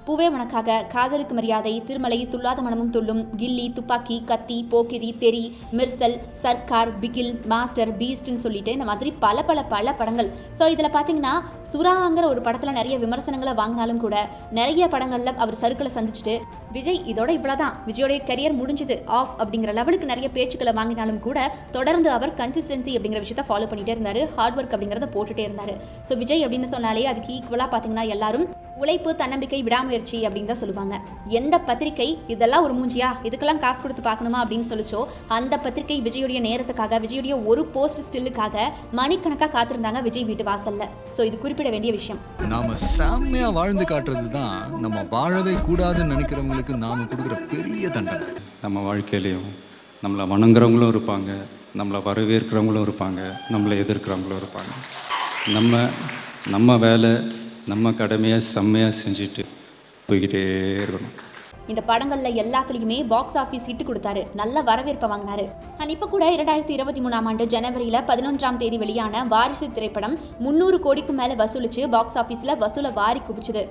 பூவே உனக்காக, காதலுக்கு மரியாதை, திருமலை, துள்ளாத மனமும் துள்ளும், கில்லி, துப்பாக்கி, கத்தி, போக்கிரி, தெரி, மிர்சல், சர்க்கார், பிகில், மாஸ்டர், பீஸ்ட்னு சொல்லிட்டு இந்த மாதிரி பல படங்கள். ஸோ இதில் பார்த்தீங்கன்னா சுறாங்கிற ஒரு படத்தில் நிறைய விமர்சனங்களை வாங்கினாலும் கூட நிறைய படங்களில் அவர் சறுக்களை சந்திச்சுட்டு விஜய் இதோட இவ்வளோதான், விஜயோடைய கரியர் முடிஞ்சது ஆஃப் அப்படிங்கிற லெவலுக்கு நிறைய பேச்சுக்களை வாங்கினாலும் கூட தொடர்ந்து அவர் கன்சிஸ்டன்சி அப்படிங்கிற விஷயத்தை ஃபாலோ பண்ணிட்டே இருந்தார், ஹார்ட் ஒர்க் அப்படிங்கிறத போட்டுட்டே இருந்தார். ஸோ விஜய் அப்படின்னு சொன்னாலே அதுக்கு ஈக்குவலாக பார்த்தீங்கன்னா எல்லாரும் உழைப்பு, தன்னம்பிக்கை, விடாமுயற்சி அப்படின்னு தான் சொல்லுவாங்க. எந்த பத்திரிகை இதெல்லாம் ஒரு மூஞ்சியா, இதுக்கெல்லாம் காசு கொடுத்து பார்க்கணுமா அப்படின்னு சொல்லிச்சோ அந்த பத்திரிகை விஜயோடைய நேரத்துக்காக, விஜயோடைய ஒரு போஸ்ட் ஸ்டில்லுக்காக மணிக்கணக்காக காத்திருந்தாங்க விஜய் வீட்டு வாசல்ல. ஸோ இது குறிப்பிட வேண்டிய விஷயம். நாம செம்மையா வாழ்ந்து காட்டுறது தான் நம்ம வாழவே கூடாதுன்னு நினைக்கிறவங்களுக்கு நாம கொடுக்குற பெரிய தண்டனை. நம்ம வாழ்க்கையிலையும் நம்மளை வணங்குறவங்களும் இருப்பாங்க, நம்மளை வரவேற்கிறவங்களும் இருப்பாங்க, நம்மளை எதிர்க்கிறவங்களும் இருப்பாங்க. நம்ம வேலை, நம்ம கடமையை செம்மையாக செஞ்சுட்டு போய்கிட்டே இருக்கணும். இந்த படங்கள்ல எல்லாத்துலயுமே பாக்ஸ் ஆஃபீஸ் ஹிட் கொடுத்தாரு, நல்ல வரவேற்பை வாங்கினாரு. அண்ட் இப்போ கூட 2023ஆம் ஆண்டு ஜனவரியில 11ஆம் தேதி வெளியான வாரிசு திரைப்படம் 300 கோடிக்கும் மேல வசூலிச்சு பாக்ஸ் ஆஃபீஸ்ல வசூலை வாரி குவிச்சுது.